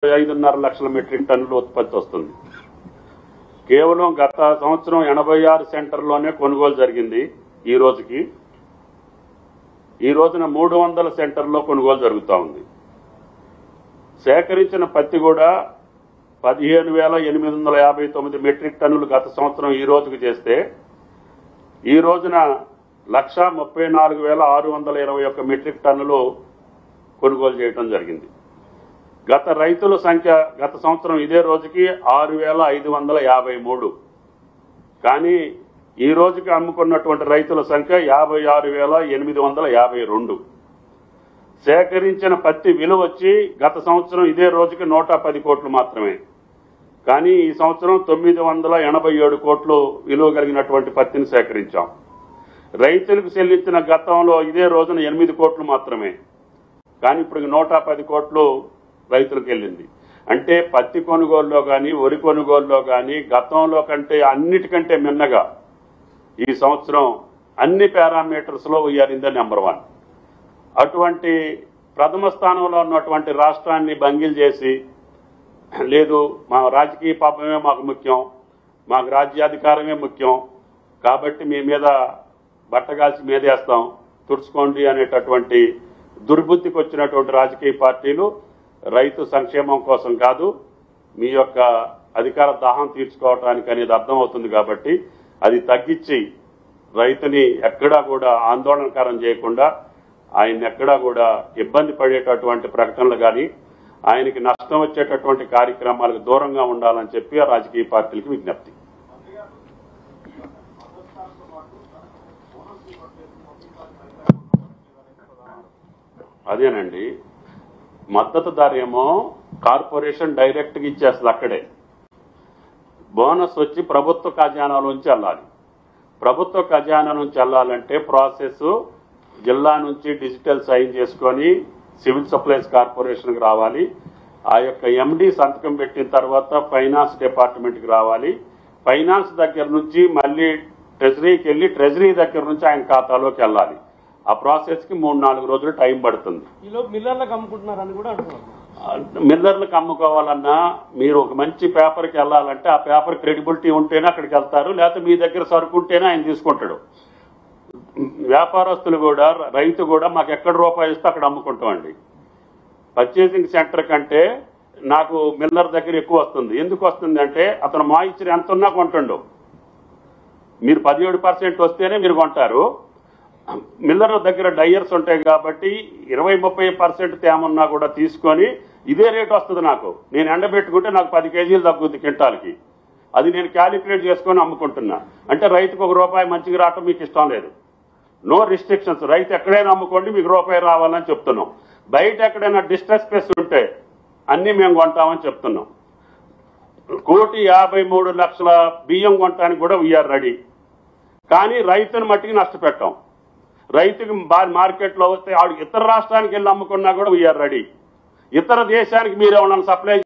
5.5 లక్షల మెట్రిక్ టన్నులు ఉత్పత్తి వస్తుంది. కేవలం గత సంవత్సరం 86 సెంటర్లోనే కొనుగోలు జరిగింది. ఈ రోజున 300 సెంటర్లో కొనుగోలు జరుగుతూ ఉంది. సేకరించిన పత్తి కూడా 15,859 మెట్రిక్ టన్నులు గత సంవత్సరం ఈ రోజుకు చేస్తే ఈ రోజున 1,34,621 మెట్రిక్ టన్నులు కొనుగోలు చేయడం జరిగింది. రైతుల సంఖ్య గత సంవత్సరం ఇదే రోజుకి 6,553. కానీ ఈ రోజుకి అమ్ముకున్నటువంటి రైతుల సంఖ్య 56,852. సేకరించిన పత్తి విలువ వచ్చి గత సంవత్సరం ఇదే రోజుకి 110 కోట్లు మాత్రమే. కానీ ఈ సంవత్సరం 987 కోట్లు విలువ కలిగినటువంటి పత్తిని సేకరించాం. రైతులకు చెల్లించిన గతంలో ఇదే రోజున 8 కోట్లు మాత్రమే. కానీ ఇప్పుడు 110 కోట్లు రైతులకు వెళ్ళింది. అంటే పత్తి కొనుగోలులో కానీ వరి కొనుగోలులో కానీ గతంలో కంటే అన్నిటికంటే మిన్నగా ఈ సంవత్సరం అన్ని పారామీటర్స్లో వీఆర్ ఇన్ ద నెంబర్ 1. అటువంటి ప్రథమ స్థానంలో ఉన్నటువంటి రాష్ట్రాన్ని బంగిల్ చేసి లేదు మా రాజకీయ పాపమే మాకు ముఖ్యం, మాకు రాజ్యాధికారమే ముఖ్యం, కాబట్టి మీ మీద బట్టగాల్చి మీదేస్తాం తుడుచుకోండి అనేటటువంటి దుర్బుద్ధికి వచ్చినటువంటి రాజకీయ పార్టీలు రైతు సంక్షేమం కోసం కాదు, మీ యొక్క అధికార దాహం తీర్చుకోవటానికి అనేది అర్థమవుతుంది. కాబట్టి అది తగ్గించి రైతుని ఎక్కడా కూడా ఆందోళనకరం చేయకుండా ఆయన ఎక్కడా కూడా ఇబ్బంది పడేటటువంటి ప్రకటనలు కానీ ఆయనకి నష్టం వచ్చేటటువంటి కార్యక్రమాలకు దూరంగా ఉండాలని చెప్పి ఆ రాజకీయ పార్టీలకు విజ్ఞప్తి. అదేనండి, మద్దతు ధర ఏమో కార్పొరేషన్ డైరెక్ట్గా ఇచ్చేస్తుంది. అక్కడే బోనస్ వచ్చి ప్రభుత్వ ఖజానాలోంచి వెళ్ళాలి. ప్రభుత్వ ఖజానా నుంచి వెళ్ళాలంటే ప్రాసెస్ జిల్లా నుంచి డిజిటల్ సైన్ చేసుకొని సివిల్ సప్లైస్ కార్పొరేషన్కి రావాలి. ఆ యొక్క ఎండి సంతకం పెట్టిన తర్వాత ఫైనాన్స్ డిపార్ట్మెంట్కి రావాలి. ఫైనాన్స్ దగ్గర నుంచి మళ్ళీ ట్రెజరీకి వెళ్ళి ట్రెజరీ దగ్గర నుంచి ఆయన ఖాతాలోకి వెళ్ళాలి. ఆ ప్రాసెస్ కి 3-4 రోజులు టైం పడుతుంది. మిల్లర్లకు అమ్ముకోవాలన్నా మీరు ఒక మంచి పేపర్కి వెళ్ళాలంటే ఆ పేపర్ క్రెడిబిలిటీ ఉంటేనే అక్కడికి వెళ్తారు, లేకపోతే మీ దగ్గర సరుకు ఉంటేనే ఆయన తీసుకుంటాడు. వ్యాపారస్తులు కూడా రైతు కూడా మాకు ఎక్కడ రూపాయి ఇస్తే అక్కడ అమ్ముకుంటామండి. పర్చేసింగ్ సెంటర్ కంటే నాకు మిల్లర్ దగ్గర ఎక్కువ వస్తుంది. ఎందుకు వస్తుంది అంటే అతను మా ఇచ్చిన ఎంత ఉన్నా కొంటుండు. మీరు 17% వస్తేనే మీరు కొంటారు. మిల్లర్ దగ్గర డయ్యర్స్ ఉంటాయి కాబట్టి 20-30% తేమన్నా కూడా తీసుకొని ఇదే రేటు వస్తుంది. నాకు నేను ఎండబెట్టుకుంటే నాకు 10 కేజీలు తగ్గుద్ది క్వింటాల్కి. అది నేను క్యాలిక్యులేట్ చేసుకొని అమ్ముకుంటున్నా. అంటే రైతుకు ₹1 మంచిగా రావటం మీకు ఇష్టం లేదు. నో రిస్ట్రిక్షన్స్, రైతు ఎక్కడైనా అమ్ముకోండి, మీకు ₹1 రావాలని చెప్తున్నాం. బయట ఎక్కడైనా డిస్ట్రెస్ స్పేస్ ఉంటే అన్నీ మేము కొంటామని చెప్తున్నాం. 1,53,00,000 బియ్యం కొనడానికి కూడా వీఆర్ రెడీ. కానీ రైతుని మట్టికి నష్టపెట్టాం. రైతుకి మార్కెట్లో వస్తే ఆవిడ ఇతర రాష్ట్రానికి వెళ్ళి అమ్ముకున్నా కూడా వీఆర్ రెడీ. ఇతర దేశానికి మీరు ఏమన్నా సప్లై